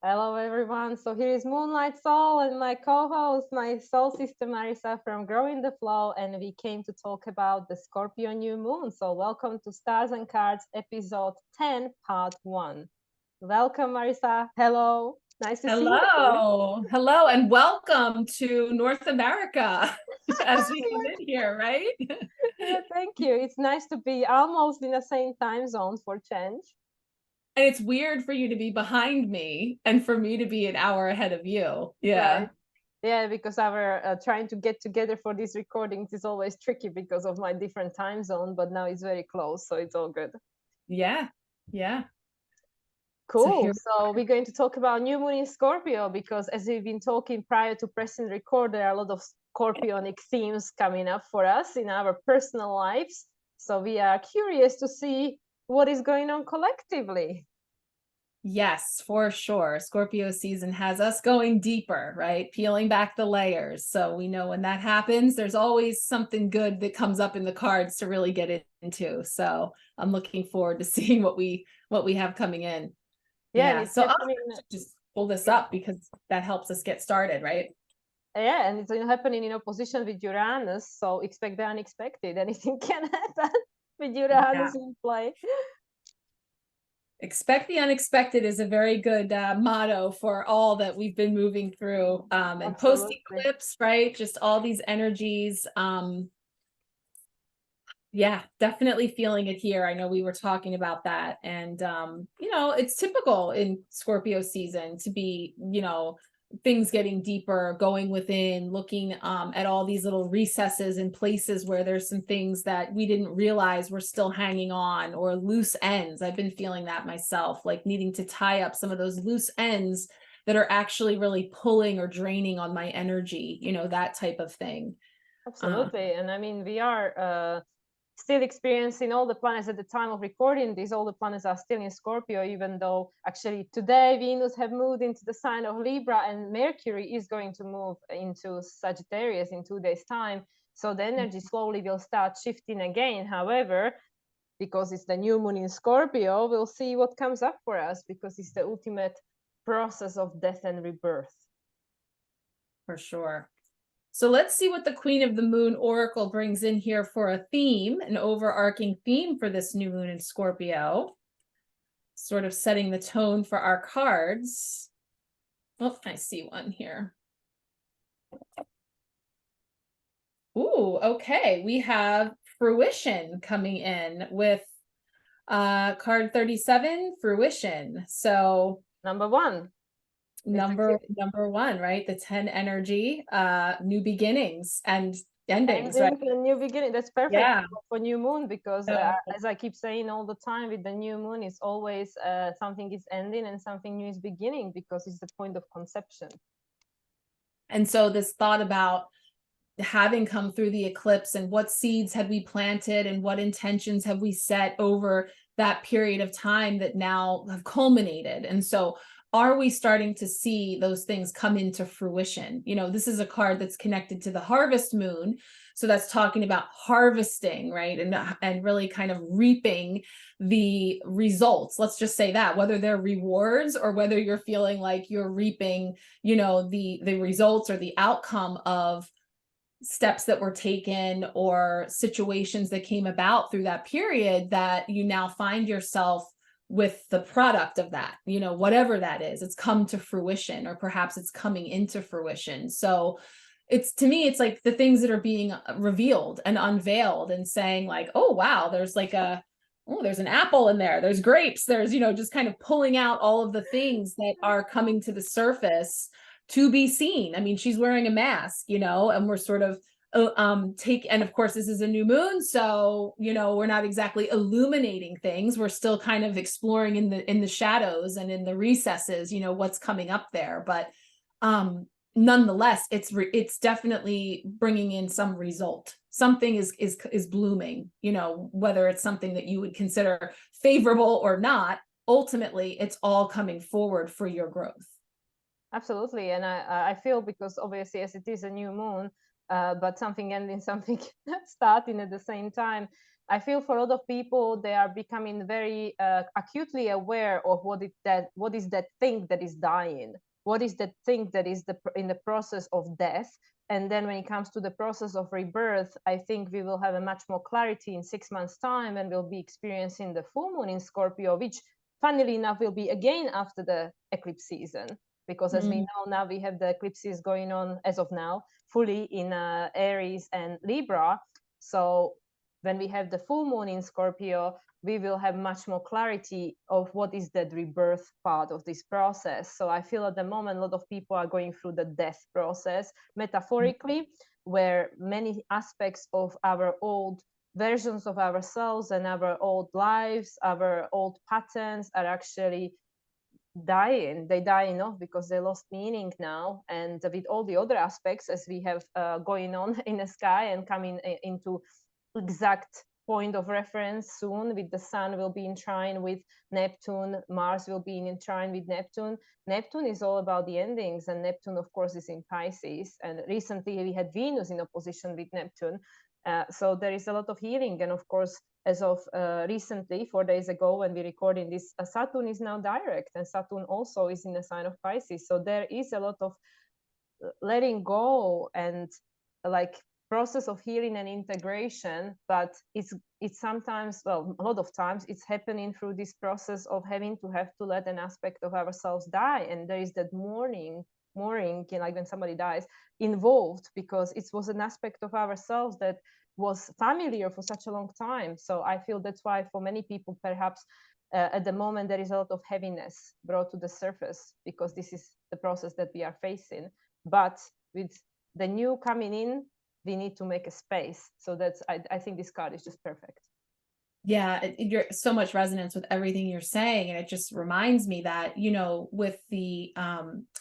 Hello, everyone. So here is Moonlight Soul and my co-host, my soul sister Marissa from Growing the Flow, and we came to talk about the Scorpio New Moon. So welcome to Stars and Cards, episode 10, part 1. Welcome, Marissa. Hello. Nice to see you again. Hello, and welcome to North America as we come in here, right? Yeah, thank you. It's nice to be almost in the same time zone for change. And it's weird for you to be behind me and for me to be an hour ahead of you. Right. Yeah. Yeah, because our trying to get together for these recordings is always tricky because of my different time zone, but now it's very close, so it's all good. Yeah. Yeah. So Cool. here, So we're going to talk about new moon in Scorpio because as we've been talking prior to pressing record, there are a lot of scorpionic themes coming up for us in our personal lives. So we are curious to see what is going on collectively. yes, for sure. Scorpio season has us going deeper, right? Peeling back the layers. So we know when that happens, there's always something good that comes up in the cards to really get into. So I'm looking forward to seeing what we have coming in. Yeah, and Yeah, it's so I'll happening. just pull this Yeah. up because that helps us get started, right? Yeah, and it's happening in opposition with Uranus, so expect the unexpected. Anything can happen with Yeah. Uranus in play. Expect the unexpected is a very good motto for all that we've been moving through. And Absolutely. post-eclipse, right? Just all these energies. Yeah, definitely feeling it here. I know we were talking about that. And, it's typical in Scorpio season to be, things getting deeper, going within, looking at all these little recesses and places where there's some things that we didn't realize were still hanging on or loose ends. I've been feeling that myself, like needing to tie up some of those loose ends that are actually really pulling or draining on my energy, that type of thing. Um, Absolutely. And I mean, we are still experiencing all the planets at the time of recording this. All the planets are still in Scorpio, even though actually today Venus have moved into the sign of Libra and Mercury is going to move into Sagittarius in 2 days' time. So the energy slowly will start shifting again. However, because it's the new moon in Scorpio, we'll see what comes up for us because it's the ultimate process of death and rebirth. for sure. So let's see what the Queen of the Moon Oracle brings in here for a theme, an overarching theme for this new moon in Scorpio, sort of setting the tone for our cards. Oh, I see one here. Ooh, okay. We have fruition coming in with card 37, fruition. So Number one is number one, right? The 10 energy, new beginnings and endings, right? ending to a new beginning. That's perfect Yeah. for new moon because, So as I keep saying all the time, with the new moon, it's always something is ending and something new is beginning because it's the point of conception. and so this thought about having come through the eclipse and what seeds had we planted and what intentions have we set over that period of time that now have culminated. And so are we starting to see those things come into fruition? This is a card that's connected to the harvest moon, so that's talking about harvesting, right? And really kind of reaping the results. Let's just say that, whether they're rewards or whether you're feeling like you're reaping, the results or the outcome of steps that were taken or situations that came about through that period, that you now find yourself with the product of that, whatever that is, it's come to fruition, or perhaps it's coming into fruition. So it's, to me, it's like the things that are being revealed and unveiled and saying like, oh wow, there's like there's an apple in there, there's grapes, there's, just kind of pulling out all of the things that are coming to the surface to be seen. I mean, she's wearing a mask, and we're sort of and of course this is a new moon, so we're not exactly illuminating things, we're still kind of exploring in the shadows and in the recesses, what's coming up there. But nonetheless, it's definitely bringing in some result. Something is blooming, whether it's something that you would consider favorable or not. Ultimately, it's all coming forward for your growth. Absolutely, and I feel because obviously as it is a new moon, but something ending, something starting at the same time. I feel for a lot of people, they are becoming very acutely aware of what is that thing that is dying, what is that thing that is in the process of death. And then when it comes to the process of rebirth, I think we will have a much more clarity in 6 months' time, and we'll be experiencing the full moon in Scorpio, which funnily enough will be again after the eclipse season, because as we know now, we have the eclipses going on as of now fully in Aries and Libra. So when we have the full moon in Scorpio, we will have much more clarity of what is that rebirth part of this process. So I feel at the moment, a lot of people are going through the death process, metaphorically, where many aspects of our old versions of ourselves and our old lives, our old patterns are actually dying. They dying off because they lost meaning now. And with all the other aspects as we have going on in the sky and coming into exact point of reference soon, with the sun will be in trine with Neptune, Mars will be in trine with Neptune. Neptune is all about the endings, and Neptune of course is in Pisces, and recently we had Venus in opposition with Neptune. So there is a lot of healing, and of course as of recently 4 days ago when we recording this, Saturn is now direct, and Saturn also is in the sign of Pisces. So there is a lot of letting go and like process of healing and integration, but it's sometimes, well, a lot of times it's happening through this process of having to let an aspect of ourselves die. And there is that mourning, like when somebody dies, involved, because it was an aspect of ourselves that was familiar for such a long time. So I feel that's why for many people, perhaps at the moment, there is a lot of heaviness brought to the surface, because this is the process that we are facing. But with the new coming in, we need to make a space. So that's, I think this card is just perfect. Yeah, you're so much resonance with everything you're saying. And it just reminds me that, you know, with the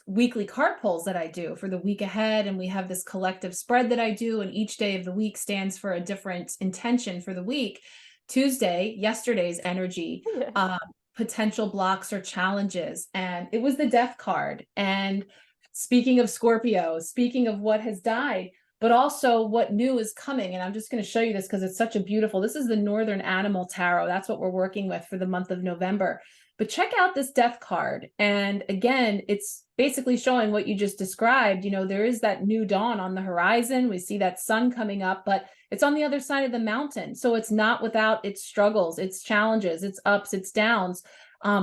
weekly card pulls that I do for the week ahead, and we have this collective spread that I do, and each day of the week stands for a different intention for the week. Tuesday, yesterday's energy, potential blocks or challenges. And it was the death card. And speaking of Scorpio, speaking of what has died, but also what new is coming. And I'm just going to show you this because it's such a beautiful, this is the Northern Animal Tarot. That's what we're working with for the month of November. But check out this death card. And again, it's basically showing what you just described. You know, there is that new dawn on the horizon. We see that sun coming up, but it's on the other side of the mountain. So it's not without its struggles, its challenges, its ups, its downs.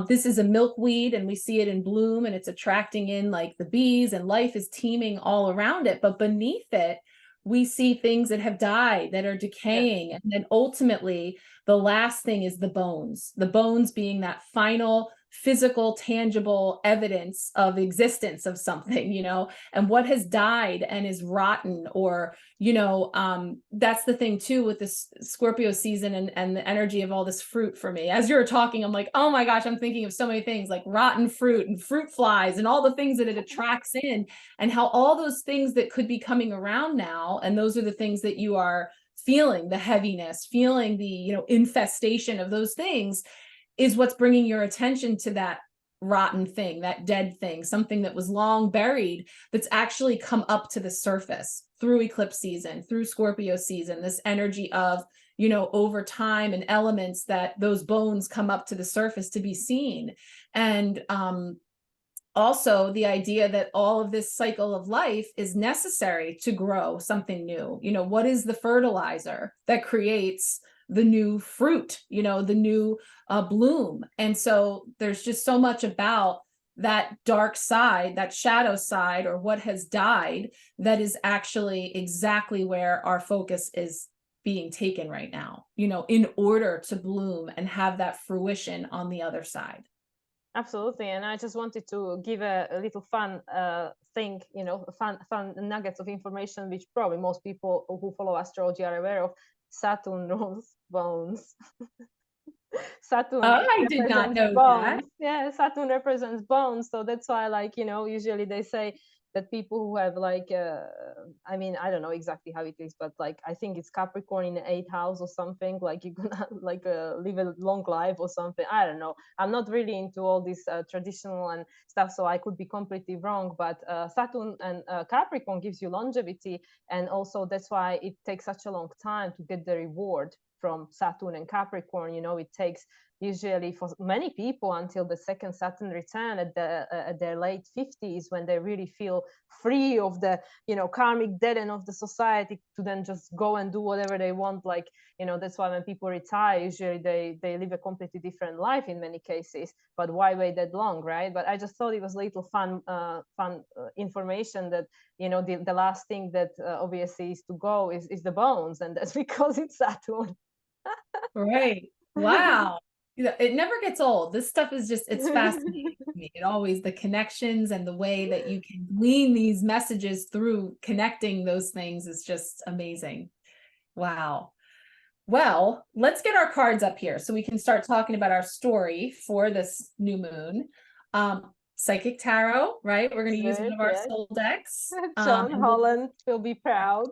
This is a milkweed, and we see it in bloom, and it's attracting in like the bees, and life is teeming all around it. But beneath it, we see things that have died, that are decaying. And then ultimately, the last thing is the bones being that final physical, tangible evidence of existence of something, you know, and what has died and is rotten, or, you know, that's the thing too with this Scorpio season and the energy of all this fruit for me. As you're talking, I'm like, oh my gosh, I'm thinking of so many things like rotten fruit and fruit flies and all the things that it attracts in, and how all those things that could be coming around now, and those are the things that you are feeling, the heaviness, feeling the, you know, infestation of those things, is what's bringing your attention to that rotten thing, that dead thing, something that was long buried, that's actually come up to the surface through eclipse season, through Scorpio season, this energy of, you know, over time and elements, that those bones come up to the surface to be seen. And also the idea that all of this cycle of life is necessary to grow something new. You know, what is the fertilizer that creates the new fruit, you know, the new bloom? And so there's just so much about that dark side, that shadow side, or what has died, that is actually exactly where our focus is being taken right now, you know, in order to bloom and have that fruition on the other side. Absolutely. And I just wanted to give a little fun thing, you know, fun nuggets of information, which probably most people who follow astrology are aware of. Saturn rules bones. Saturn I did not know bones. that. Yeah, Saturn represents bones. So that's why, like, you know, usually they say that people who have like, I mean, I don't know exactly how it is, but like, I think it's Capricorn in the 8th house or something, like you're gonna like live a long life or something. I don't know. I'm not really into all this traditional and stuff, so I could be completely wrong. But Saturn and Capricorn gives you longevity, and also that's why it takes such a long time to get the reward. from Saturn and Capricorn. You know, it takes usually for many people until the second Saturn return at their late 50s, when they really feel free of the, you know, karmic debt and of the society, to then just go and do whatever they want. Like, you know, that's why when people retire, usually they live a completely different life in many cases. But why wait that long, right? But I just thought it was a little fun information that, you know, the last thing that obviously is to go is the bones, and that's because it's Saturn. Right. Wow. It never gets old. This stuff is just, it's fascinating to me. It always, the connections and the way that you can glean these messages through connecting those things is just amazing. Wow. Well, let's get our cards up here so we can start talking about our story for this new moon. Psychic Tarot, right? We're going to use one of our soul decks. John Holland will be proud.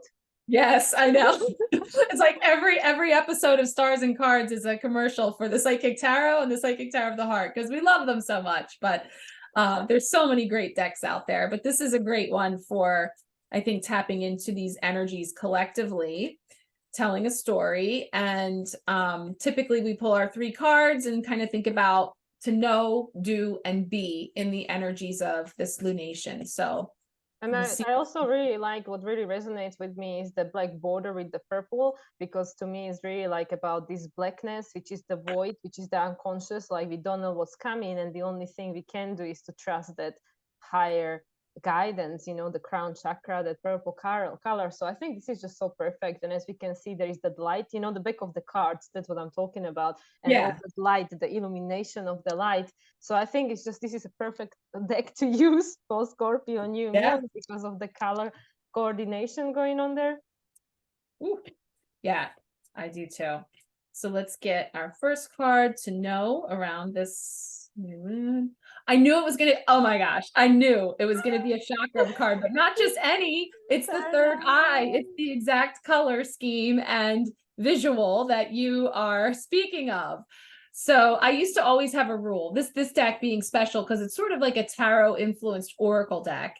Yes, I know. It's like every episode of Stars and Cards is a commercial for the Psychic Tarot and the Psychic Tarot of the Heart, because we love them so much. But there's so many great decks out there. But this is a great one for, I think, tapping into these energies collectively, telling a story. And typically we pull our 3 cards and kind of think about to know, do, and be in the energies of this lunation. So, and I also really like, what really resonates with me is the black border with the purple, because to me it's really like about this blackness, which is the void, which is the unconscious. Like, we don't know what's coming, and the only thing we can do is to trust that higher guidance, you know, the crown chakra, that purple color. So I think this is just so perfect. And as we can see, there is that light, you know, the back of the cards, that's what I'm talking about. And all the light, the illumination of the light. So I think it's just, this is a perfect deck to use for Scorpio New Moon, because of the color coordination going on there. Ooh. Yeah, I do too. So let's get our first card to know around this new moon. I knew it was going to, oh my gosh, I knew it was going to be a chakra card, but not just any, it's the third eye. It's the exact color scheme and visual that you are speaking of. So I used to always have a rule, this deck being special because it's sort of like a tarot influenced oracle deck.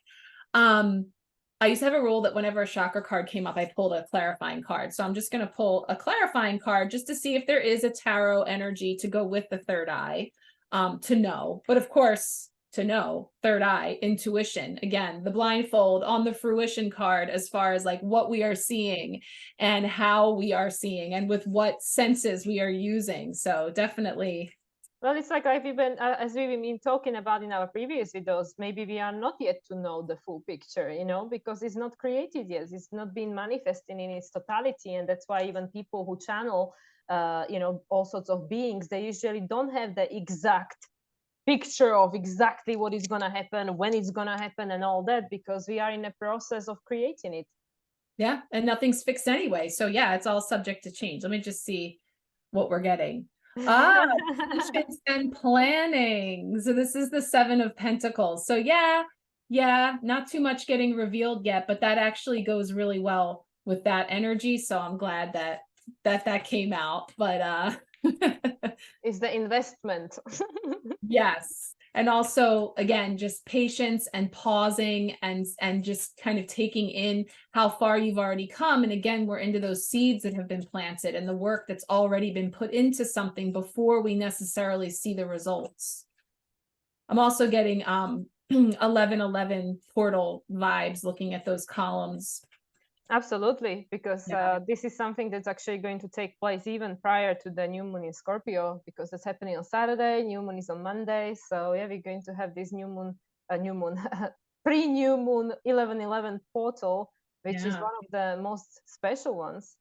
I used to have a rule that whenever a chakra card came up, I pulled a clarifying card. So I'm just going to pull a clarifying card just to see if there is a tarot energy to go with the third eye, to know. But of course, to know, third eye, intuition, again, the blindfold on the fruition card, as far as like what we are seeing and how we are seeing and with what senses we are using. So definitely. Well, it's like I've even, as we've been talking about in our previous videos, maybe we are not yet to know the full picture, you know, because it's not created yet. It's not been manifesting in its totality. And that's why even people who channel, you know, all sorts of beings, they usually don't have the exact picture of exactly what is going to happen, when it's going to happen and all that, because we are in a process of creating it. Yeah. And nothing's fixed anyway. So yeah, it's all subject to change. Let me just see what we're getting. Patience and planning. So this is the 7 of Pentacles. So yeah, not too much getting revealed yet, but that actually goes really well with that energy. So I'm glad that came out. But is the investment. Yes. And also, again, just patience and pausing and just kind of taking in how far you've already come. And again, we're into those seeds that have been planted and the work that's already been put into something before we necessarily see the results. I'm also getting 1111 portal vibes looking at those columns. Absolutely, because this is something that's actually going to take place even prior to the new moon in Scorpio, because it's happening on Saturday, new moon is on Monday. So yeah, we're going to have this new moon, pre-new moon 1111 portal, which is one of the most special ones.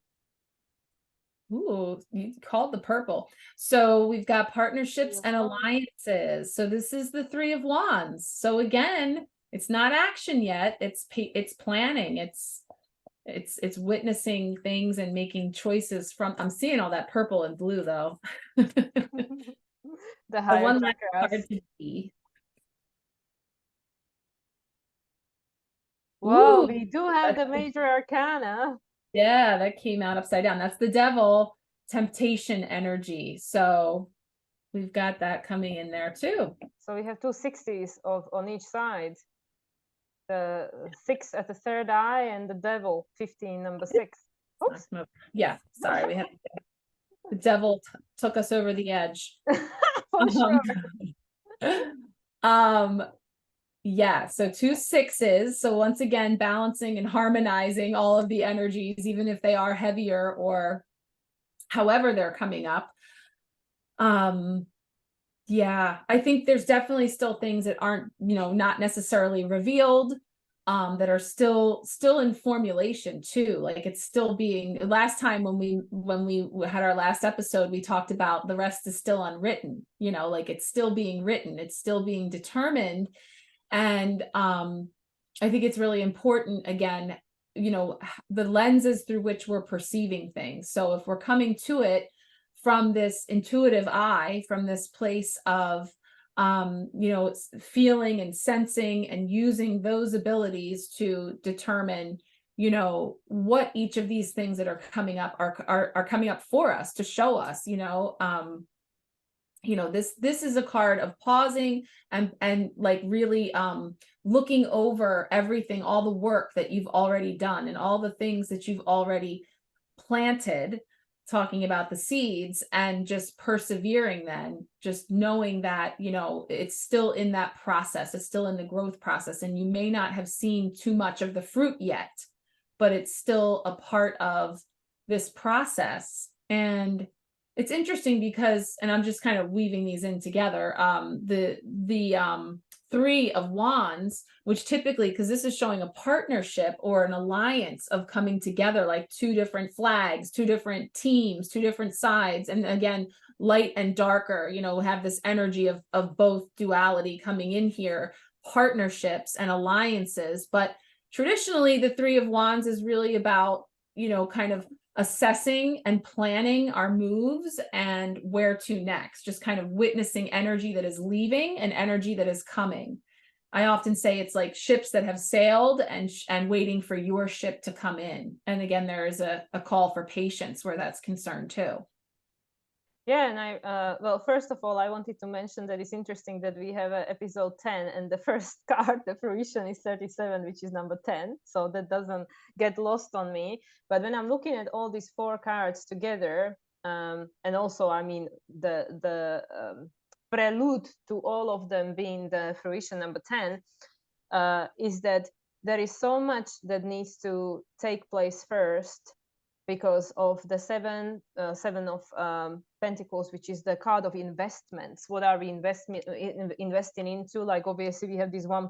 Ooh, you called the purple. So we've got partnerships and alliances. So this is the 3 of Wands. So again, it's not action yet. It's planning. It's witnessing things and making choices from, I'm seeing all that purple and blue though. The higher one chakras. Hard to be. Whoa, ooh, we do have the major arcana. Yeah, that came out upside down. That's the devil, temptation energy. So we've got that coming in there too. So we have 2 60s on each side. The 6 at the third eye and the devil 15, number 6. Oops. Yeah, sorry, we have The devil took us over the edge. For sure. Um, yeah, so 2 6s. So once again, balancing and harmonizing all of the energies, even if they are heavier or however they're coming up. Yeah, I think there's definitely still things that aren't, not necessarily revealed, that are still in formulation too. Like it's still being, last time when we had our last episode, we talked about the rest is still unwritten, like it's still being written, it's still being determined. And I think it's really important, again, the lenses through which we're perceiving things. So if we're coming to it from this intuitive eye, from this place of feeling and sensing and using those abilities to determine what each of these things that are coming up are coming up for us, to show us, this is a card of pausing and like really looking over everything, all the work that you've already done and all the things that you've already planted, talking about the seeds, and just persevering, then just knowing that it's still in that process, it's still in the growth process, and you may not have seen too much of the fruit yet, but it's still a part of this process. And it's interesting because, and I'm just kind of weaving these in together, the 3 of Wands, which typically, because this is showing a partnership or an alliance of coming together, like 2 different flags, 2 different teams, 2 different sides. And again, light and darker, have this energy of both duality coming in here, partnerships and alliances. But traditionally, the 3 of Wands is really about, kind of assessing and planning our moves and where to next, just kind of witnessing energy that is leaving and energy that is coming. I often say it's like ships that have sailed and waiting for your ship to come in. And again, there is a call for patience where that's concerned too. Yeah, and well, first of all, I wanted to mention that it's interesting that we have episode 10, and the first card, the fruition, is 37, which is number 10. So that doesn't get lost on me. But when I'm looking at all these 4 cards together, and also, I mean, the prelude to all of them being the fruition number 10, is that there is so much that needs to take place first, because of the seven of Pentacles, which is the card of investments. What are we investing into? Like, obviously, we have this one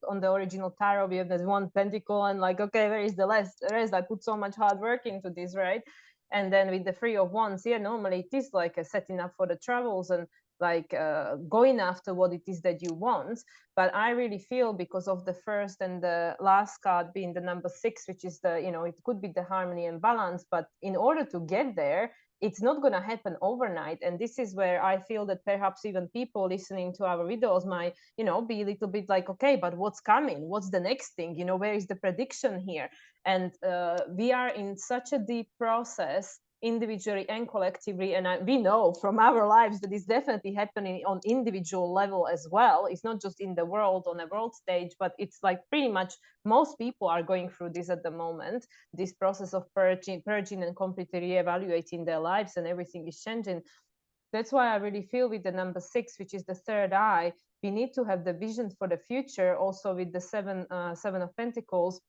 on the original tarot. We have this one pentacle, and like, okay, where is the rest? I put so much hard work into this, right? And then with the 3 of Wands, yeah, normally it is like a setting up for the travels and like going after what it is that you want. But I really feel, because of the first and the last card being the number 6, which is the, it could be the harmony and balance, but in order to get there, it's not going to happen overnight. And this is where I feel that perhaps even people listening to our videos might, be a little bit like, okay, but what's coming? What's the next thing? Where is the prediction here? And we are in such a deep process, individually and collectively, and we know from our lives that it's definitely happening on individual level as well. It's not just in the world, on a world stage, but it's like pretty much most people are going through this at the moment, this process of purging and completely reevaluating their lives, and everything is changing. That's why I really feel with the number 6, which is the third eye, we need to have the vision for the future. Also with the seven of Pentacles,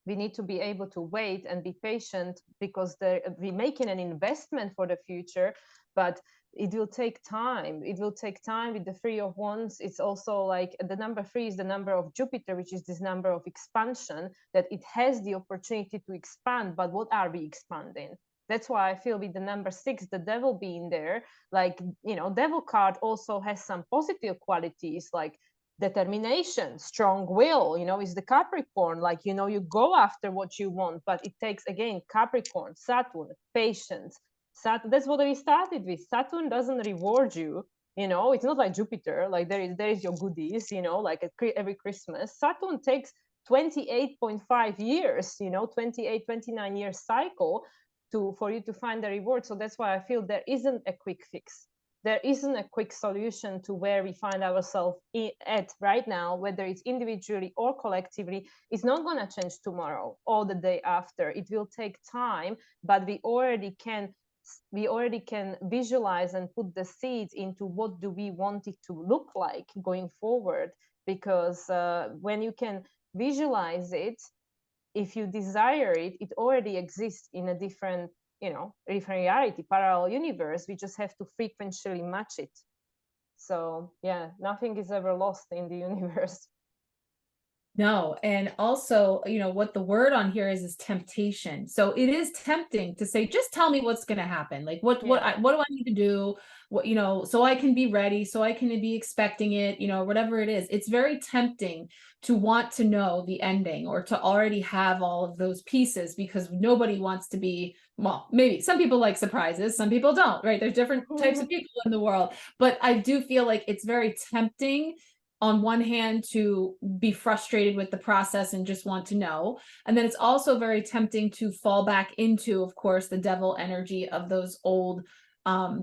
we need to be able to wait and be patient, because we're making an investment for the future, but it will take time. It will take time. With the 3 of Wands, it's also like the number 3 is the number of Jupiter, which is this number of expansion, that it has the opportunity to expand, but what are we expanding? That's why I feel with the number 6, the devil being there, like, devil card also has some positive qualities, like determination, strong will, is the Capricorn, like, you go after what you want, but it takes, again, Capricorn, Saturn, patience. Saturn, that's what we started with. Saturn doesn't reward you, it's not like Jupiter, like there is your goodies, like every Christmas. Saturn takes 28.5 years, 29 years cycle for you to find the reward. So that's why I feel there isn't a quick fix. There isn't a quick solution to where we find ourselves at right now, whether it's individually or collectively. It's not going to change tomorrow or the day after. It will take time, but we already can we already can visualize and put the seeds into what do we want it to look like going forward. Because when you can visualize it, if you desire it, it already exists in a different, different reality, parallel universe. We just have to frequently match it. So yeah, nothing is ever lost in the universe. No, and also, what the word on here is temptation. So it is tempting to say, just tell me what's going to happen. Like what do I need to do? What, so I can be ready, so I can be expecting it, whatever it is. It's very tempting to want to know the ending or to already have all of those pieces, because nobody wants to be, well, maybe some people like surprises, some people don't, right? There's different types of people in the world, but I do feel like it's very tempting on one hand to be frustrated with the process and just want to know. And then it's also very tempting to fall back into, of course, the devil energy of those old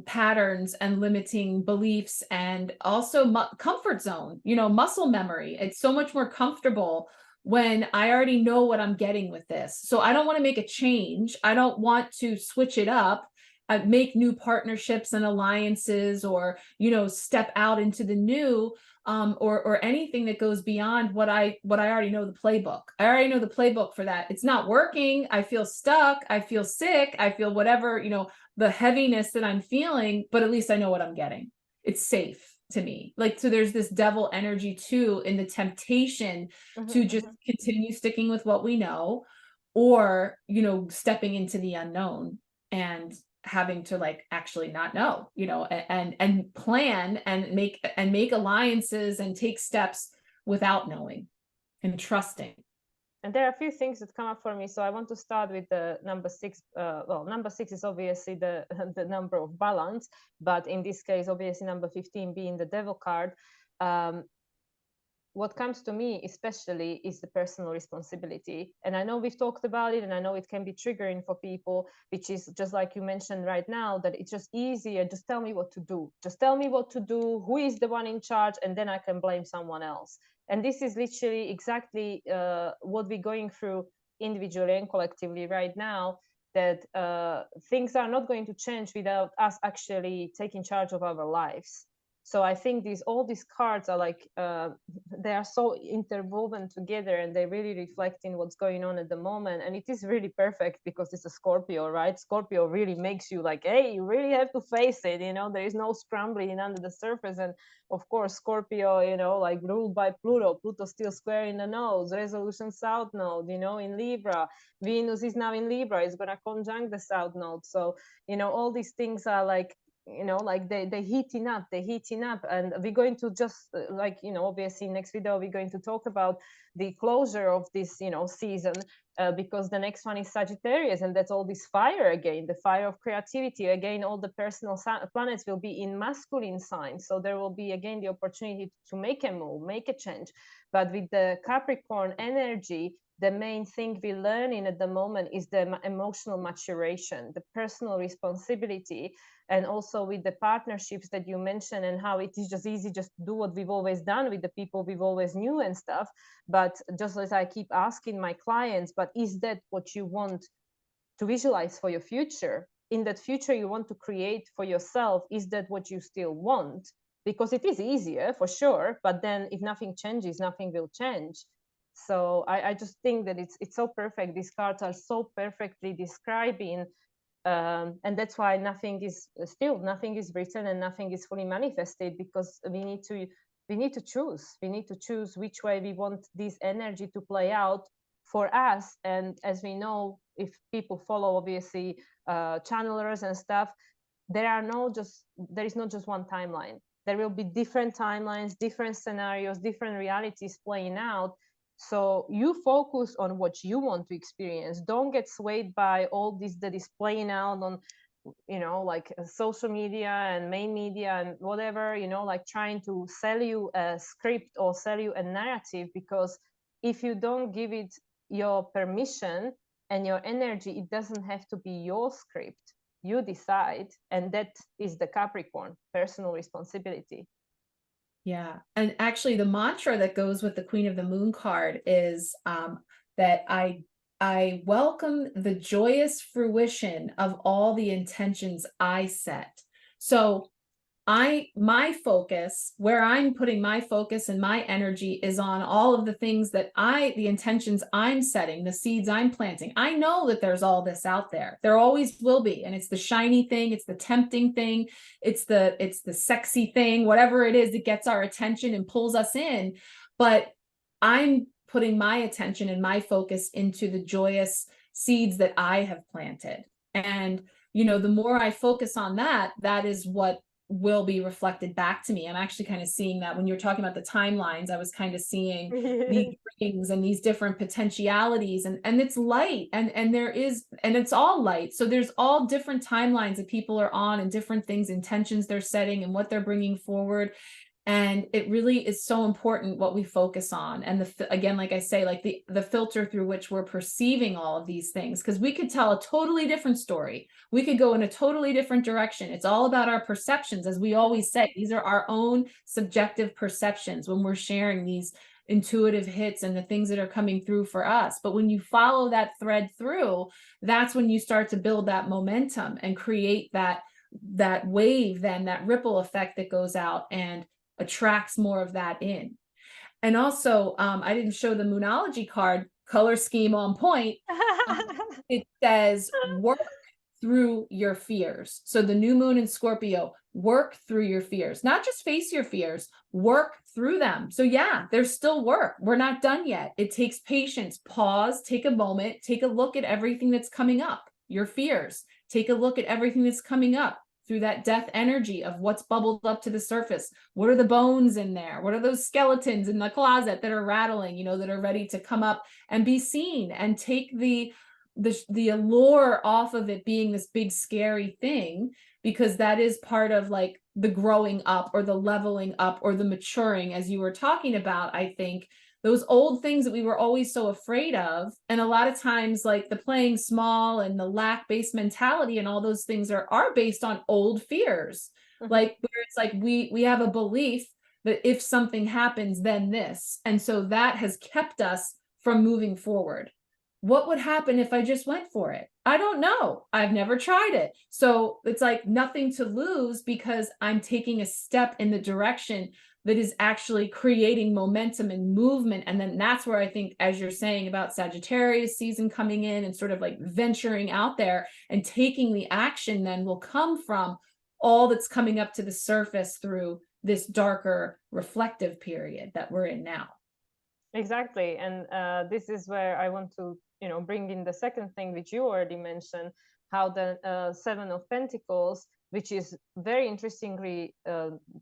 patterns and limiting beliefs, and also comfort zone, muscle memory. It's so much more comfortable when I already know what I'm getting with this. So I don't want to make a change. I don't want to switch it up, make new partnerships and alliances, or, step out into the new, or anything that goes beyond what I already know the playbook. I already know the playbook for that. It's not working. I feel stuck. I feel sick. I feel whatever, the heaviness that I'm feeling, but at least I know what I'm getting. It's safe to me. Like, so there's this devil energy too in the temptation to just continue sticking with what we know, or, stepping into the unknown and having to actually not know, and plan and make alliances and take steps without knowing and trusting. And there are a few things that come up for me. So I want to start with the number 6. Well, number 6 is obviously the number of balance, but in this case, obviously number 15 being the devil card. What comes to me especially is the personal responsibility. And I know we've talked about it, and I know it can be triggering for people, which is just like you mentioned right now, that it's just easier. Just tell me what to do. Just tell me what to do. Who is the one in charge? And then I can blame someone else. And this is literally exactly what we're going through individually and collectively right now, that things are not going to change without us actually taking charge of our lives. So I think all these cards are like, they are so interwoven together, and they really reflect in what's going on at the moment. And it is really perfect because it's a Scorpio, right? Scorpio really makes you like, hey, you really have to face it. There is no scrambling under the surface. And of course, Scorpio, like ruled by Pluto. Pluto still square in the nose, resolution south node, in Libra. Venus is now in Libra. It's going to conjunct the south node. So, all these things are like, like they heating up, and we're going to just obviously next video we're going to talk about the closure of this season, because the next one is Sagittarius, and that's all this fire again, the fire of creativity again. All the personal planets will be in masculine signs, so there will be again the opportunity to make a move, make a change. But with the Capricorn energy, the main thing we're learning at the moment is the emotional maturation, the personal responsibility, and also with the partnerships that you mentioned, and how it is just easy just to do what we've always done with the people we've always knew and stuff. But just as I keep asking my clients, but is that what you want to visualize for your future? In that future you want to create for yourself, is that what you still want? Because it is easier for sure, but then if nothing changes, nothing will change. So I just think that it's so perfect. These cards are so perfectly describing, and that's why nothing is written and nothing is fully manifested, because we need to choose which way we want this energy to play out for us. And as we know, if people follow obviously channelers and stuff, there is not just one timeline. There will be different timelines, different scenarios, different realities playing out. So you focus on what you want to experience. Don't get swayed by all this that is playing out on, like social media and main media and whatever, like trying to sell you a script or sell you a narrative. Because if you don't give it your permission and your energy, it doesn't have to be your script. You decide. And that is the Capricorn, personal responsibility. Yeah. And actually the mantra that goes with the Queen of the Moon card is that I I welcome the joyous fruition of all the intentions I set. So my focus, where I'm putting my focus and my energy is on all of the things that the intentions I'm setting, the seeds I'm planting. I know that there's all this out there. There always will be. And it's the shiny thing, it's the tempting thing, it's the sexy thing, whatever it is that gets our attention and pulls us in. But I'm putting my attention and my focus into the joyous seeds that I have planted. And, the more I focus on that, that is what will be reflected back to me. I'm actually kind of seeing that when you're talking about the timelines, I was kind of seeing these rings and these different potentialities, and it's light, and it's all light. So there's all different timelines that people are on, and different things, intentions they're setting and what they're bringing forward. And it really is so important what we focus on. And again, like I say, like the filter through which we're perceiving all of these things, because we could tell a totally different story. We could go in a totally different direction. It's all about our perceptions. As we always say, these are our own subjective perceptions when we're sharing these intuitive hits and the things that are coming through for us. But when you follow that thread through, that's when you start to build that momentum and create that wave, then that ripple effect that goes out and attracts more of that in. And also, I didn't show the Moonology card, color scheme on point. It says work through your fears. So the new moon in Scorpio, work through your fears, not just face your fears, work through them. So yeah, there's still work. We're not done yet. It takes patience. Pause, take a moment, take a look at everything that's coming up, your fears. Take a look at everything that's coming up through that death energy of what's bubbled up to the surface. What are the bones in there? What are those skeletons in the closet that are rattling, that are ready to come up and be seen, and take the allure off of it being this big scary thing, because that is part of like the growing up or the leveling up or the maturing, as you were talking about. I think those old things that we were always so afraid of, and a lot of times like the playing small and the lack-based mentality and all those things are based on old fears. Like where it's like we have a belief that if something happens, then this, and so that has kept us from moving forward. What would happen if I just went for it? I don't know. I've never tried it. So it's like nothing to lose, because I'm taking a step in the direction that is actually creating momentum and movement. And then that's where I think, as you're saying about Sagittarius season coming in and sort of like venturing out there and taking the action, then will come from all that's coming up to the surface through this darker reflective period that we're in now. Exactly. And this is where I want to, bring in the second thing which you already mentioned, how the Seven of Pentacles, which is very interestingly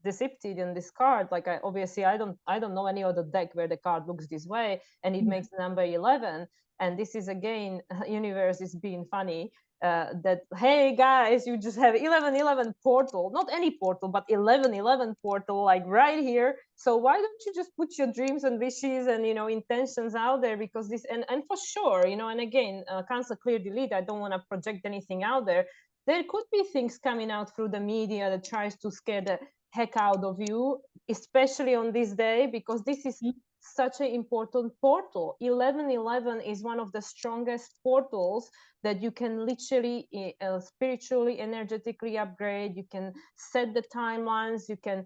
depicted in this card. Like I don't know any other deck where the card looks this way, and it makes the number 11. And this is again, universe is being funny. That, hey guys, you just have 11-11 portal, not any portal, but 11-11 portal, like right here. So why don't you just put your dreams and wishes and intentions out there? Because this, and for sure, and again, cancel, clear, delete, I don't want to project anything out there. There could be things coming out through the media that tries to scare the heck out of you, especially on this day, because this is such an important portal. 11-11 is one of the strongest portals that you can literally spiritually, energetically upgrade. You can set the timelines. You can,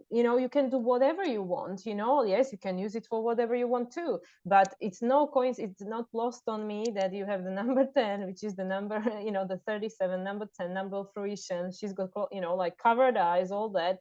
you can do whatever you want. Yes, you can use it for whatever you want too. But it's no coincidence. It's not lost on me that you have the number 10, which is the number, the 37, number 10, number of fruition. She's got, like covered eyes, all that.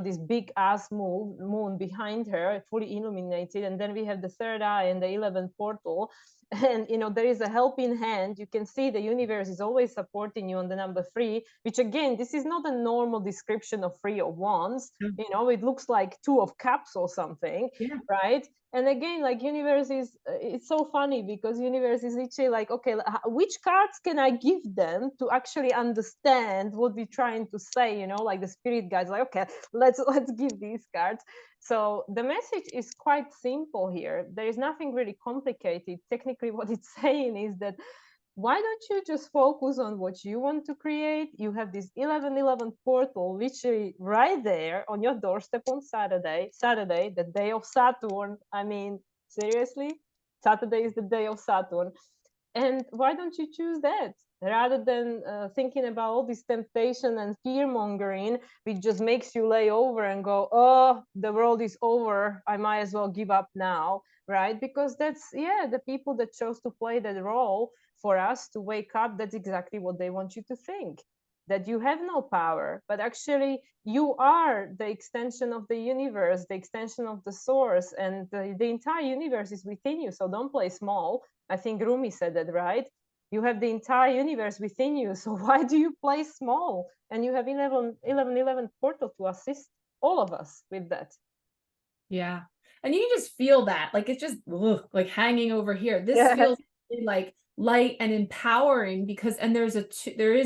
This big ass moon behind her, fully illuminated, and then we have the third eye and the 11th portal. And there is a helping hand. You can see the universe is always supporting you on the number 3, which again, this is not a normal description of 3 of wands. It looks like 2 of cups or something. Right? And again, like universe is, it's so funny, because universe is literally like, okay, which cards can I give them to actually understand what we're trying to say? Like the spirit guides, like, okay, let's give these cards. So the message is quite simple here. There is nothing really complicated. Technically, what it's saying is that, why don't you just focus on what you want to create? You have this 11-11 portal literally right there on your doorstep on Saturday, the day of Saturn. I mean, seriously? Saturday is the day of Saturn. And why don't you choose that rather than thinking about all this temptation and fear mongering, which just makes you lay over and go, oh, the world is over, I might as well give up now, right? Because that's, yeah, the people that chose to play that role for us to wake up, that's exactly what they want you to think, that you have no power, but actually you are the extension of the universe, the extension of the source, and the entire universe is within you. So don't play small. I think Rumi said that, right? You have the entire universe within you. So why do you play small? And you have 11 portal to assist all of us with that. Yeah. And you can just feel that, like, it's just like hanging over here. This Yes. feels really, like, light and empowering, because, and there is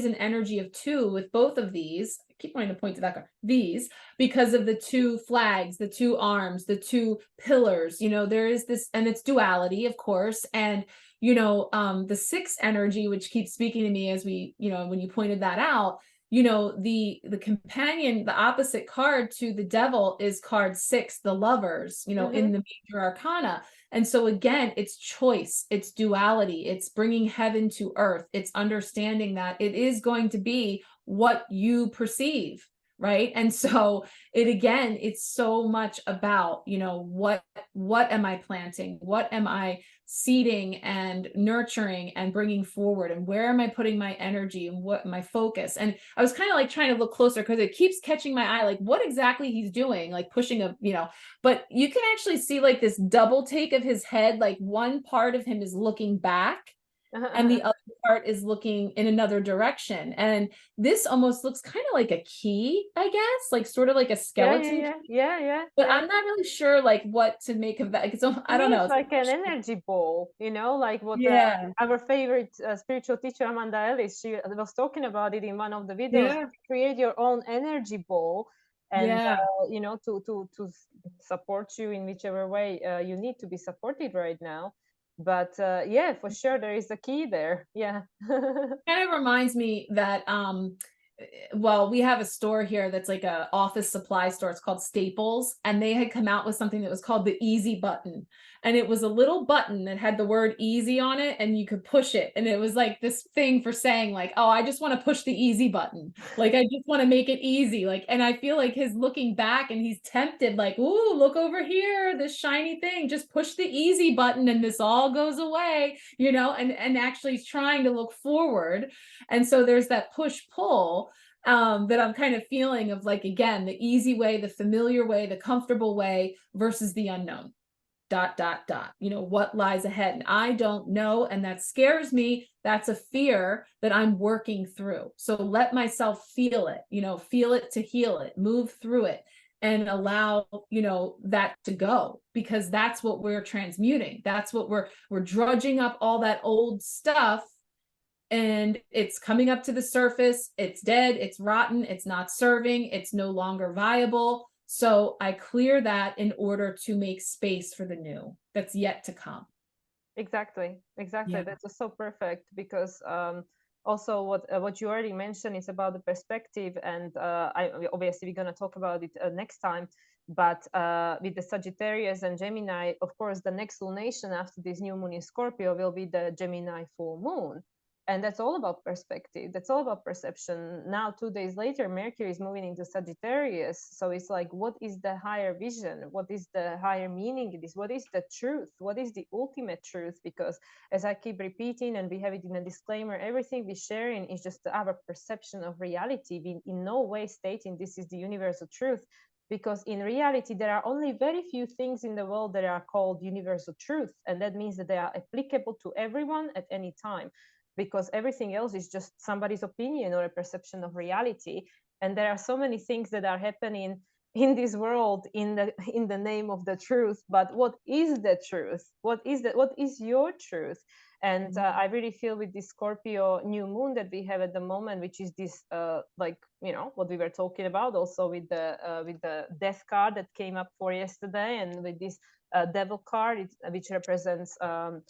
an energy of two with both of these. I keep wanting to point to that card, these, because of the two flags, the two arms, the two pillars, there is this, and it's duality, of course. And, the sixth energy, which keeps speaking to me as we, when you pointed that out, the companion, the opposite card to the devil is card 6, the lovers, in the major arcana. And so again, it's choice, it's duality, it's bringing heaven to earth, it's understanding that it is going to be what you perceive, right? And so it's so much about, what am I planting, what am I seeding and nurturing and bringing forward, and where am I putting my energy and what my focus. And I was kind of like trying to look closer because it keeps catching my eye, like what exactly he's doing, like pushing but you can actually see like this double take of his head, like one part of him is looking back and the other part is looking in another direction. And this almost looks kind of like a key, I guess, like sort of like a skeleton. Yeah. But I'm not really sure like what to make of that. I don't know. It's like an energy ball, like what our favorite spiritual teacher Amanda Ellis, she was talking about it in one of the videos. Yeah. Create your own energy ball, and Yeah. to support you in whichever way you need to be supported right now. But yeah, for sure there is a key there. Yeah. Kind of reminds me that well, we have a store here that's like a office supply store. It's called Staples, and they had come out with something that was called the easy button. And it was a little button that had the word easy on it, and you could push it. And it was like this thing for saying like, oh, I just want to push the easy button. Like, I just want to make it easy. Like, and I feel like his looking back and he's tempted, like, ooh, look over here, this shiny thing, just push the easy button and this all goes away, and actually he's trying to look forward. And so there's that push pull that I'm kind of feeling of, like, again, the easy way, the familiar way, the comfortable way versus the unknown. ... What lies ahead? And I don't know. And that scares me. That's a fear that I'm working through. So let myself feel it, feel it to heal it, move through it, and allow, that to go, because that's what we're transmuting. That's what we're drudging up, all that old stuff. And it's coming up to the surface. It's dead. It's rotten. It's not serving. It's no longer viable. So I clear that in order to make space for the new that's yet to come. Exactly. Yeah. That's just so perfect, because also what you already mentioned is about the perspective, and obviously we're going to talk about it next time. But with the Sagittarius and Gemini, of course, the next lunation after this new moon in Scorpio will be the Gemini full moon. And that's all about perspective. That's all about perception. Now, 2 days later, Mercury is moving into Sagittarius. So it's like, what is the higher vision? What is the higher meaning in this? What is the truth? What is the ultimate truth? Because as I keep repeating, and we have it in a disclaimer, everything we're sharing is just our perception of reality. We in no way stating this is the universal truth, because in reality there are only very few things in the world that are called universal truth, and that means that they are applicable to everyone at any time, because everything else is just somebody's opinion or a perception of reality. And there are so many things that are happening in this world in the name of the truth. But what is the truth? What is your truth? And I really feel with this Scorpio new moon that we have at the moment, which is this what we were talking about also with the death card that came up for yesterday, and with this devil card, which represents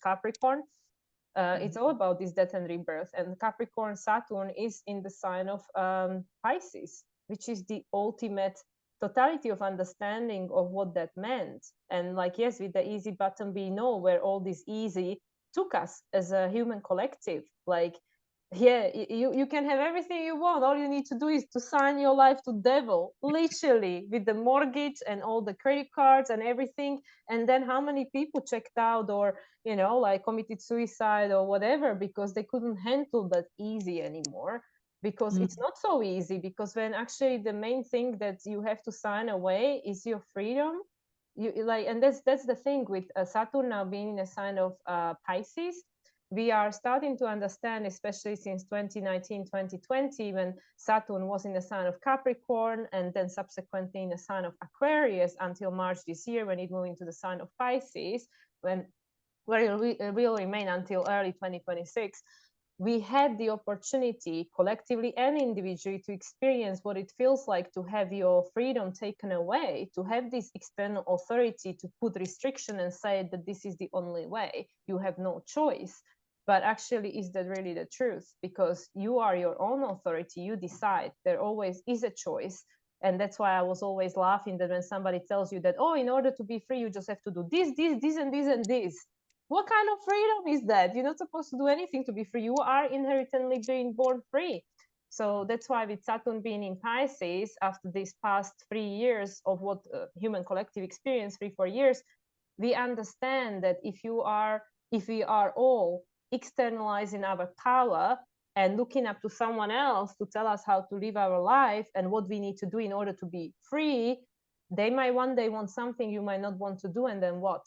Capricorn. It's all about this death and rebirth. And Capricorn Saturn is in the sign of Pisces, which is the ultimate totality of understanding of what that meant. And like, yes, with the easy button, we know where all this easy took us as a human collective. Like, yeah, you can have everything you want. All you need to do is to sign your life to devil, literally, with the mortgage and all the credit cards and everything. And then how many people checked out, or like committed suicide or whatever, because they couldn't handle that easy anymore. Because it's not so easy, because when actually the main thing that you have to sign away is your freedom. You like, and that's the thing with Saturn now being in a sign of Pisces. We are starting to understand, especially since 2019, 2020, when Saturn was in the sign of Capricorn and then subsequently in the sign of Aquarius until March this year, when it moved into the sign of Pisces, where it will remain until early 2026. We had the opportunity, collectively and individually, to experience what it feels like to have your freedom taken away, to have this external authority to put restriction and say that this is the only way, you have no choice. But actually, is that really the truth? Because you are your own authority, you decide. There always is a choice. And that's why I was always laughing that when somebody tells you that, oh, in order to be free, you just have to do this, and this, and this. What kind of freedom is that? You're not supposed to do anything to be free. You are inherently being born free. So that's why with Saturn being in Pisces, after these past 3 years of what human collective experience, 3-4 years, we understand that if we are all externalizing our power and looking up to someone else to tell us how to live our life and what we need to do in order to be free, they might one day want something you might not want to do, and then what?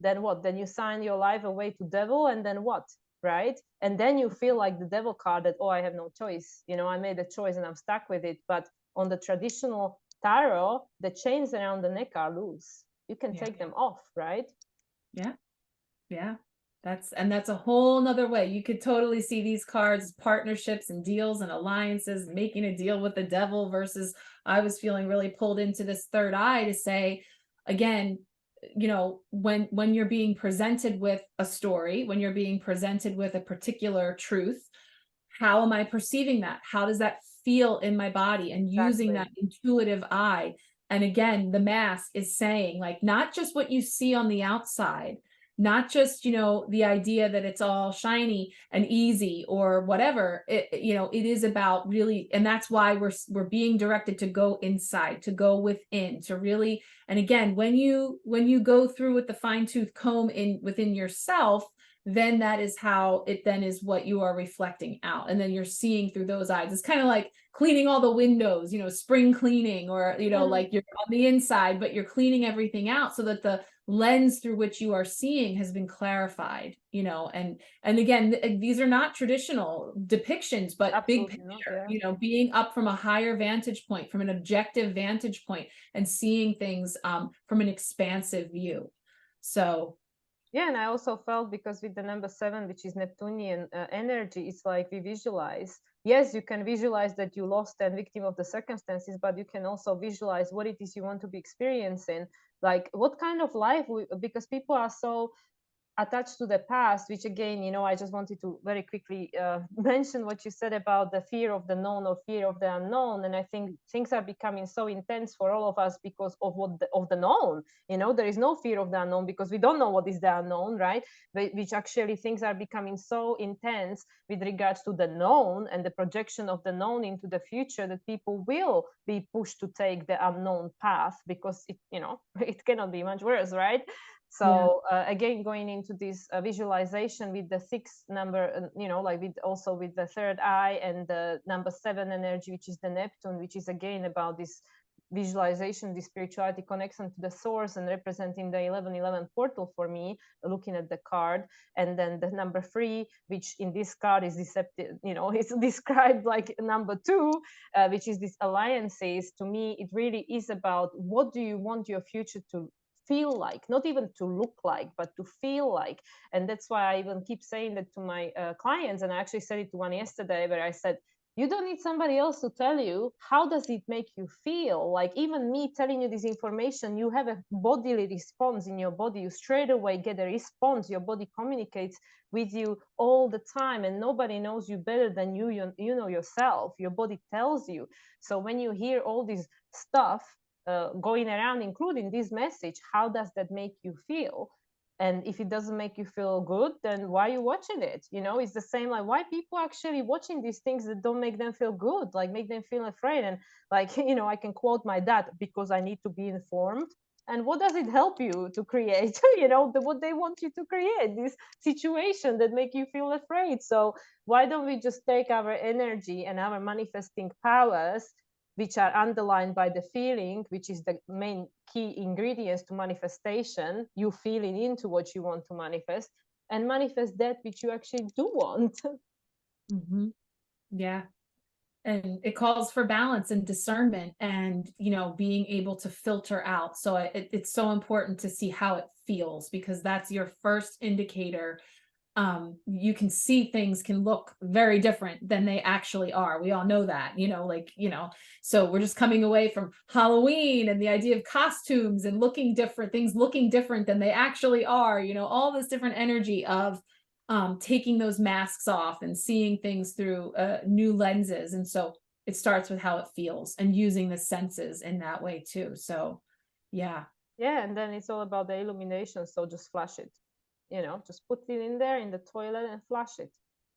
Then you sign your life away to devil, and then what? Right? And then you feel like the devil card, that, oh, I have no choice, I made a choice and I'm stuck with it. But on the traditional tarot, the chains around the neck are loose. You can take them off, right? Yeah. That's a whole nother way. You could totally see these cards, partnerships and deals and alliances, making a deal with the devil, versus I was feeling really pulled into this third eye to say, again, when you're being presented with a story, when you're being presented with a particular truth, how am I perceiving that? How does that feel in my body? And using that intuitive eye. And again, the mask is saying, like, not just what you see on the outside, not just, the idea that it's all shiny and easy or whatever. It is about really, and that's why we're being directed to go inside, to go within, to really, and again, when you go through with the fine-tooth comb within yourself, then that is how it then is what you are reflecting out. And then you're seeing through those eyes. It's kind of like cleaning all the windows, spring cleaning, or, like you're on the inside, but you're cleaning everything out so that the lens through which you are seeing has been clarified, and again, these are not traditional depictions, but Absolutely big picture, not, being up from a higher vantage point, from an objective vantage point, and seeing things from an expansive view. So yeah, and I also felt, because with the number 7, which is Neptunian energy, it's like we visualize. Yes, you can visualize that you lost and victim of the circumstances, but you can also visualize what it is you want to be experiencing. Like, what kind of life, because people are so attached to the past, which again, I just wanted to very quickly mention what you said about the fear of the known or fear of the unknown. And I think things are becoming so intense for all of us because of of the known. There is no fear of the unknown because we don't know what is the unknown, right? Which actually, things are becoming so intense with regards to the known and the projection of the known into the future, that people will be pushed to take the unknown path, because it cannot be much worse, right? So again, going into this visualization with the 6th number, like also with the third eye and the number 7 energy, which is the Neptune, which is again about this visualization, this spirituality connection to the source, and representing the 1111 portal for me, looking at the card. And then the number 3, which in this card is deceptive, it's described like number 2, which is these alliances. To me, it really is about, what do you want your future to feel like, not even to look like, but to feel like. And that's why I even keep saying that to my clients. And I actually said it to one yesterday, where I said, you don't need somebody else to tell you. How does it make you feel? Like, even me telling you this information, you have a bodily response in your body. You straight away get a response. Your body communicates with you all the time, and nobody knows you better than you know yourself. Your body tells you. So when you hear all these stuff going around, including this message, how does that make you feel? And if it doesn't make you feel good, then why are you watching it? You know, it's the same, like, why people actually watching these things that don't make them feel good, like make them feel afraid. And like, you know, I can quote my dad, because I need to be informed. And what does it help you to create? You know, what they want you to create, this situation that make you feel afraid. So why don't we just take our energy and our manifesting powers, which are underlined by the feeling, which is the main key ingredients to manifestation, you feeling into what you want to manifest, and manifest that which you actually do want. Mm-hmm. Yeah. And it calls for balance and discernment and, you know, being able to filter out. So it's so important to see how it feels, because that's your first indicator. You can see things can look very different than they actually are. We all know that, you know, like, you know, so we're just coming away from Halloween and the idea of costumes and looking different, things looking different than they actually are, you know, all this different energy of taking those masks off and seeing things through new lenses. And so it starts with how it feels and using the senses in that way too. So yeah. Yeah, and then it's all about the illumination. So just flash it, you know, just put it in there in the toilet and flush it.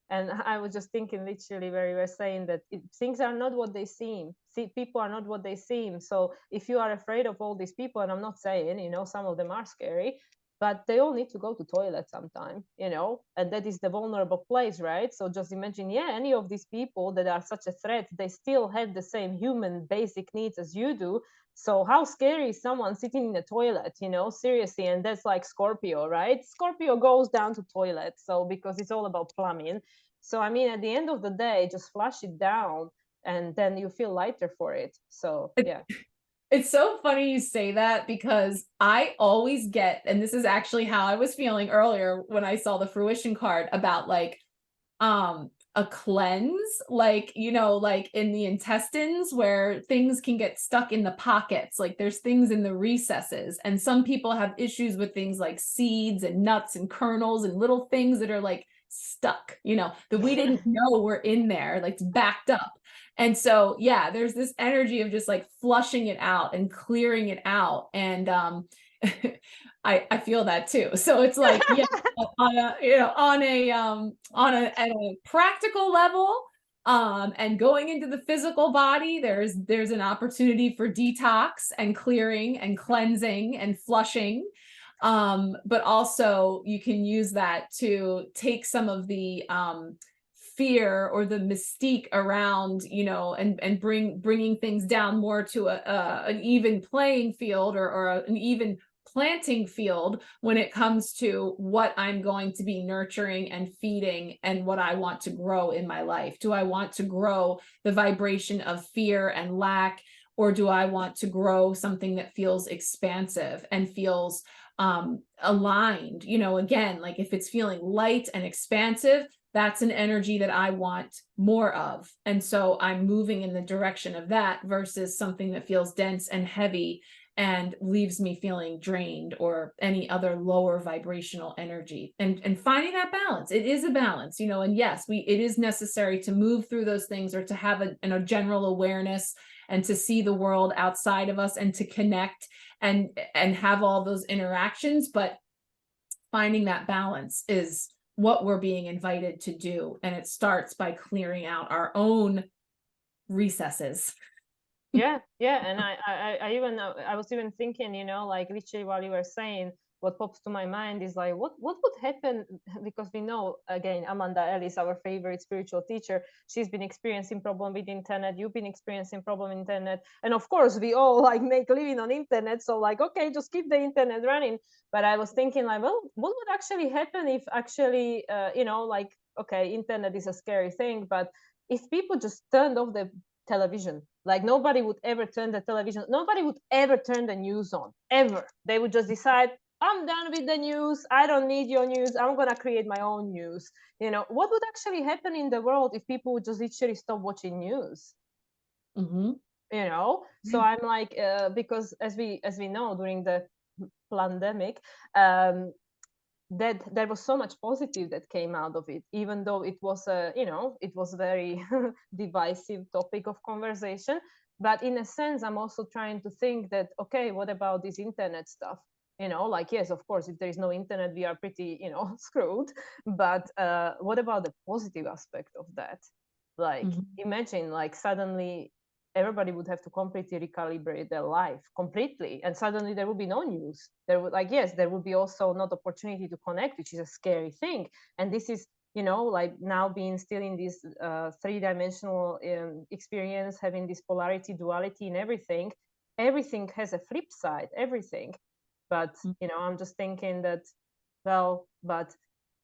And I was just thinking, literally, where you were saying that things are not what they seem. See, people are not what they seem. So if you are afraid of all these people, and I'm not saying, you know, some of them are scary, but they all need to go to toilet sometime, you know, and that is the vulnerable place, right? So just imagine, yeah, any of these people that are such a threat, they still have the same human basic needs as you do. So how scary is someone sitting in a toilet, you know, seriously? And that's like Scorpio, right? Scorpio goes down to toilet. So because it's all about plumbing. So, I mean, at the end of the day, just flush it down and then you feel lighter for it. So, yeah. It's so funny you say that, because I always get, and this is actually how I was feeling earlier when I saw the fruition card about like a cleanse, like, you know, like in the intestines where things can get stuck in the pockets, like there's things in the recesses, and some people have issues with things like seeds and nuts and kernels and little things that are like stuck, you know, that we didn't know were in there, like it's backed up. And so yeah, there's this energy of just like flushing it out and clearing it out. And I feel that too. So it's like, yeah, on a, you know, at a practical level, and going into the physical body, there's an opportunity for detox and clearing and cleansing and flushing. But also you can use that to take some of the fear or the mystique around, you know, and bringing things down more to an even playing field, or an even planting field when it comes to what I'm going to be nurturing and feeding and what I want to grow in my life. Do I want to grow the vibration of fear and lack, or do I want to grow something that feels expansive and feels aligned? You know, again, like if it's feeling light and expansive, that's an energy that I want more of. And so I'm moving in the direction of that versus something that feels dense and heavy and leaves me feeling drained, or any other lower vibrational energy. And finding that balance. It is a balance, you know, and yes, it is necessary to move through those things, or to have a general awareness, and to see the world outside of us, and to connect and have all those interactions. But finding that balance is what we're being invited to do. And it starts by clearing out our own recesses. Yeah, yeah. And I was even thinking, you know, like literally while you were saying, what pops to my mind is like, what would happen? Because we know, again, Amanda Ellis, our favorite spiritual teacher, she's been experiencing problem with internet, you've been experiencing problem with internet, and of course we all like make living on internet. So like, okay, just keep the internet running. But I was thinking like, well, what would actually happen if actually, you know, like, okay, internet is a scary thing, but if people just turned off the television, like nobody would ever turn the television, nobody would ever turn the news on, ever. They would just decide, I'm done with the news, I don't need your news, I'm gonna create my own news. You know, what would actually happen in the world if people would just literally stop watching news? Mm-hmm. You know, so I'm like, because as we know, during the pandemic, that there was so much positive that came out of it, even though it was a, you know, it was a very divisive topic of conversation. But in a sense, I'm also trying to think that, okay, what about this internet stuff? You know, like, yes, of course, if there is no internet, we are pretty, you know, screwed. But what about the positive aspect of that? Like, imagine, like, suddenly everybody would have to completely recalibrate their life completely, and suddenly there would be no news. There would, like, yes, there would be also not opportunity to connect, which is a scary thing. And this is, you know, like now being still in this three-dimensional experience, having this polarity, duality in everything. Everything has a flip side, everything. But you know, I'm just thinking that, well, but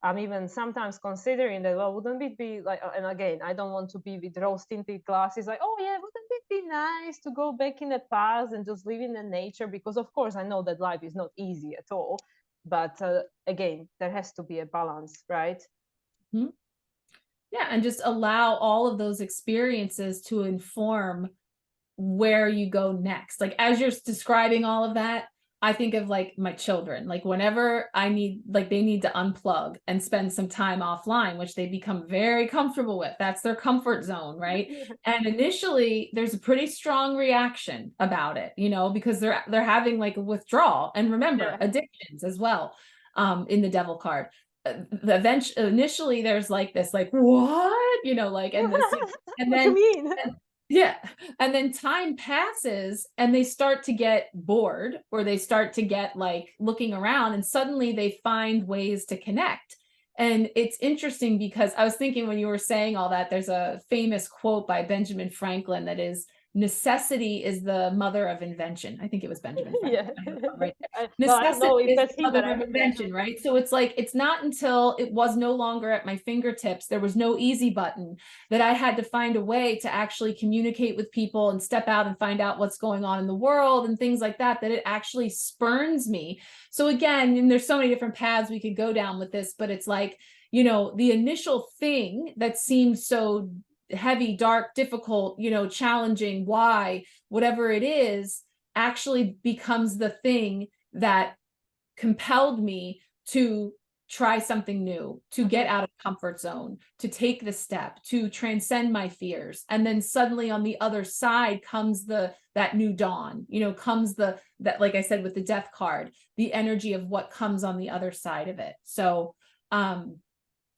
I'm even sometimes considering that, well, wouldn't it be like, and again, I don't want to be with rose tinted glasses, like, oh yeah, wouldn't it be nice to go back in the past and just live in the nature? Because of course I know that life is not easy at all, but again, there has to be a balance, right? Yeah, and just allow all of those experiences to inform where you go next. Like as you're describing all of that, I think of like my children, like whenever I need, like they need to unplug and spend some time offline, which they become very comfortable with. That's their comfort zone, right? And initially there's a pretty strong reaction about it, you know, because they're having like a withdrawal, and remember, addictions as well, in the devil card. Initially there's like this, like, what, you know, like, and this, and what then do you mean? yeah. And then time passes and they start to get bored, or they start to get like looking around, and suddenly they find ways to connect. And it's interesting because I was thinking when you were saying all that, there's a famous quote by Benjamin Franklin that is, necessity is the mother of invention. I think it was Benjamin Franklin. Right. Well, I don't Necessity know if is that's the him, but mother of invention, right? So it's like, it's not until it was no longer at my fingertips, there was no easy button, that I had to find a way to actually communicate with people and step out and find out what's going on in the world and things like that, that it actually spurns me. So again, and there's so many different paths we could go down with this, but it's like, you know, the initial thing that seems so heavy, dark, difficult, you know, challenging, why, whatever it is, actually becomes the thing that compelled me to try something new, to get out of comfort zone, to take the step, to transcend my fears. And then suddenly on the other side comes that new dawn, you know, comes that, like I said, with the death card, the energy of what comes on the other side of it. So,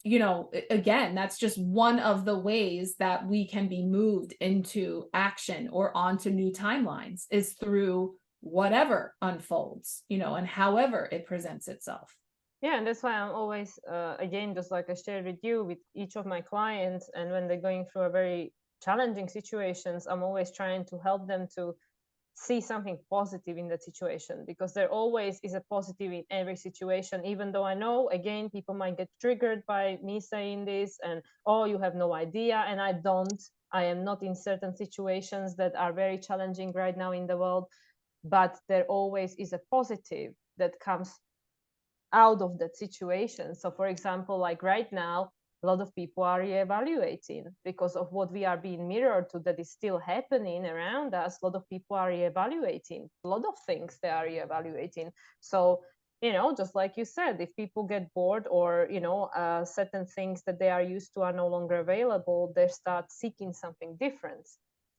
you know, again, that's just one of the ways that we can be moved into action or onto new timelines, is through whatever unfolds, you know, and however it presents itself. Yeah, and that's why I'm always, again, just like I shared with you, with each of my clients, and when they're going through a very challenging situations, I'm always trying to help them to see something positive in that situation, because there always is a positive in every situation. Even though I know, again, people might get triggered by me saying this, and oh, you have no idea, and I am not in certain situations that are very challenging right now in the world, but there always is a positive that comes out of that situation. So for example, like right now, a lot of people are reevaluating because of what we are being mirrored to, that is still happening around us. A lot of people are reevaluating a lot of things, they are reevaluating. So, you know, just like you said, if people get bored, or, you know, certain things that they are used to are no longer available, they start seeking something different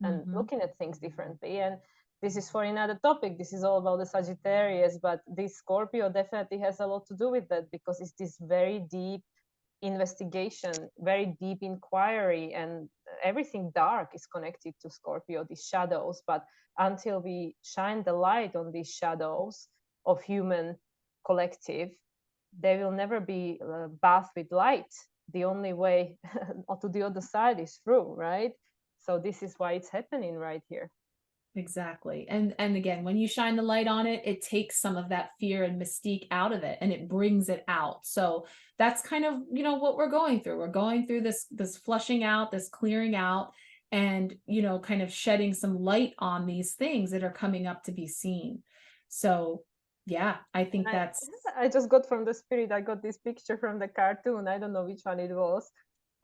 and looking at things differently. And this is for another topic. This is all about the Sagittarius, but this Scorpio definitely has a lot to do with that, because it's this very deep investigation, very deep inquiry, and everything dark is connected to Scorpio, these shadows. But until we shine the light on these shadows of human collective, they will never be bathed with light. The only way to the other side is through, right? So this is why it's happening right here. Exactly. And again, when you shine the light on it, it takes some of that fear and mystique out of it, and it brings it out. So that's kind of, you know, what we're going through. We're going through this flushing out, this clearing out, and, you know, kind of shedding some light on these things that are coming up to be seen. So yeah, I think that's, I just got from the spirit, I got this picture from the cartoon. I don't know which one it was,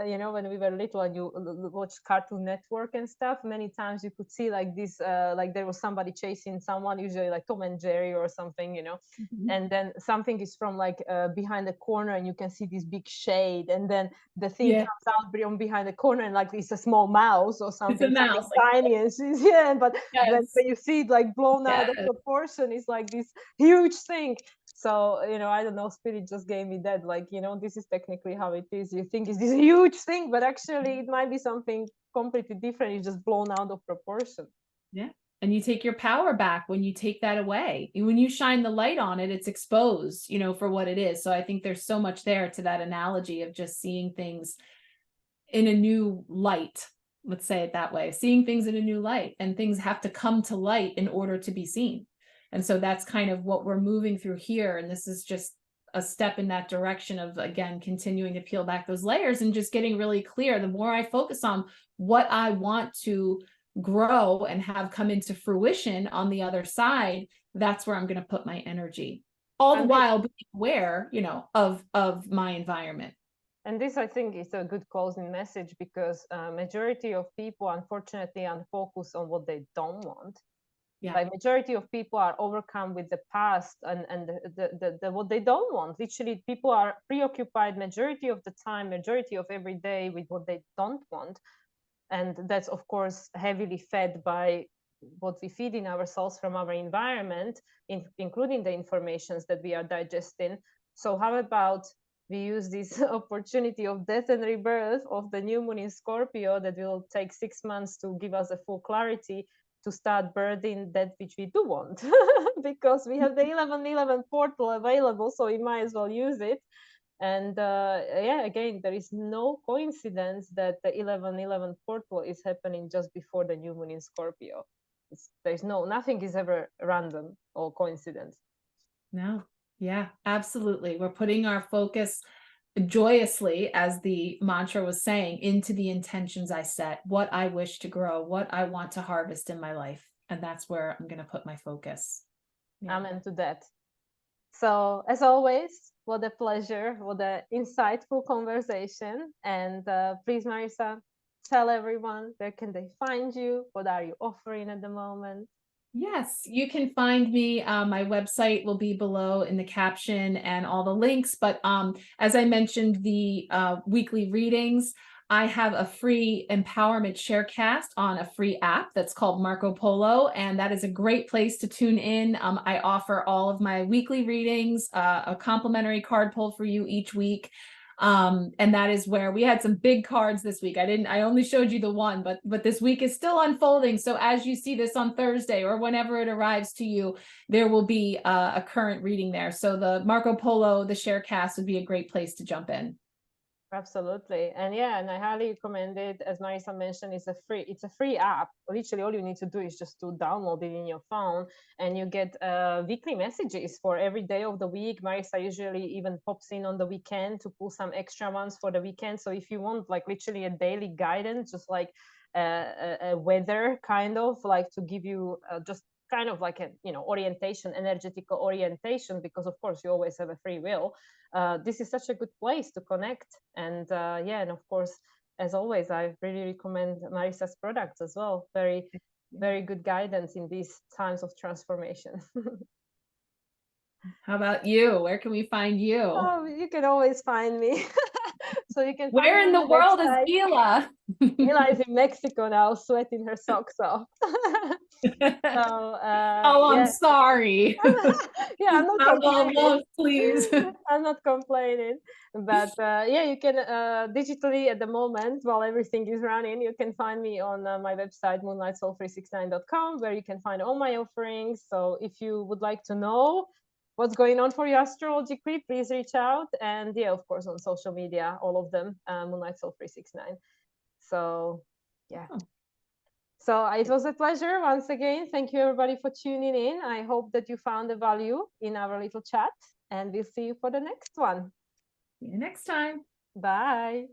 you know, when we were little and you watch Cartoon Network and stuff, many times you could see like this, like there was somebody chasing someone, usually like Tom and Jerry or something, you know, and then something is from like behind the corner and you can see this big shade, and then the thing Yeah, comes out from behind the corner and like it's a small mouse or it's something, a something mouse. Like, tiny, and she's, yeah, but when yes, you see it like blown out of yes. proportion, it's like this huge thing. So, you know, I don't know, spirit just gave me that, like, you know, this is technically how it is. You think it's this huge thing, but actually it might be something completely different. It's just blown out of proportion. Yeah. And you take your power back when you take that away. And when you shine the light on it, it's exposed, you know, for what it is. So I think there's so much there to that analogy of just seeing things in a new light. Let's say it that way, seeing things in a new light, and things have to come to light in order to be seen. And so that's kind of what we're moving through here. And this is just a step in that direction of, again, continuing to peel back those layers and just getting really clear. The more I focus on what I want to grow and have come into fruition on the other side, that's where I'm going to put my energy, all the while being aware, you know, of my environment. And this, I think, is a good closing message, because majority of people, unfortunately, are focused on what they don't want. Yeah. Like majority of people are overcome with the past and the what they don't want. Literally, people are preoccupied majority of the time, majority of every day, with what they don't want. And that's, of course, heavily fed by what we feed in ourselves from our environment, including the informations that we are digesting. So how about we use this opportunity of death and rebirth of the new moon in Scorpio, that will take 6 months to give us a full clarity, to start birthing that which we do want. Because we have the 1111 portal available, so we might as well use it. And yeah, again, there is no coincidence that the 1111 portal is happening just before the new moon in Scorpio. There's nothing is ever random or coincidence. No. Yeah, absolutely. We're putting our focus joyously, as the mantra was saying, into the intentions I set, what I wish to grow, what I want to harvest in my life. And that's where I'm going to put my focus. Yeah. Amen to that. So, as always, what a pleasure, what an insightful conversation. And please, Marissa, tell everyone, where can they find you? What are you offering at the moment? Yes, you can find me. My website will be below in the caption and all the links. But as I mentioned, the weekly readings, I have a free empowerment sharecast on a free app that's called Marco Polo, and that is a great place to tune in. I offer all of my weekly readings, a complimentary card pull for you each week. And that is where we had some big cards this week. I only showed you the one, but this week is still unfolding. So as you see this on Thursday or whenever it arrives to you, there will be a current reading there. So the Marco Polo, the Sharecast would be a great place to jump in. Absolutely. And yeah, and I highly recommend it. As Marissa mentioned, it's a free app. Literally all you need to do is just to download it in your phone, and you get weekly messages for every day of the week. Marissa usually even pops in on the weekend to pull some extra ones for the weekend. So if you want like literally a daily guidance, just like a weather kind of, like to give you just kind of like a, you know, orientation, energetical orientation, because of course you always have a free will. This is such a good place to connect. And yeah, and of course, as always, I really recommend Marissa's products as well. Very, very good guidance in these times of transformation. How about you? Where can we find you? Oh, you can always find me. So you can find Where me in the world is Hila? Hila is in Mexico now, sweating her socks off. So oh, I'm yeah. sorry. Yeah, I'm not complaining. Love, please. I'm not complaining, but yeah, you can digitally at the moment, while everything is running, you can find me on my website moonlightsoul369.com, where you can find all my offerings. So if you would like to know what's going on for you astrologically, please reach out. And yeah, of course, on social media, all of them, Moonlight Soul 369. So yeah. Oh. So it was a pleasure once again. Thank you everybody for tuning in. I hope that you found the value in our little chat, and we'll see you for the next one. See you next time. Bye.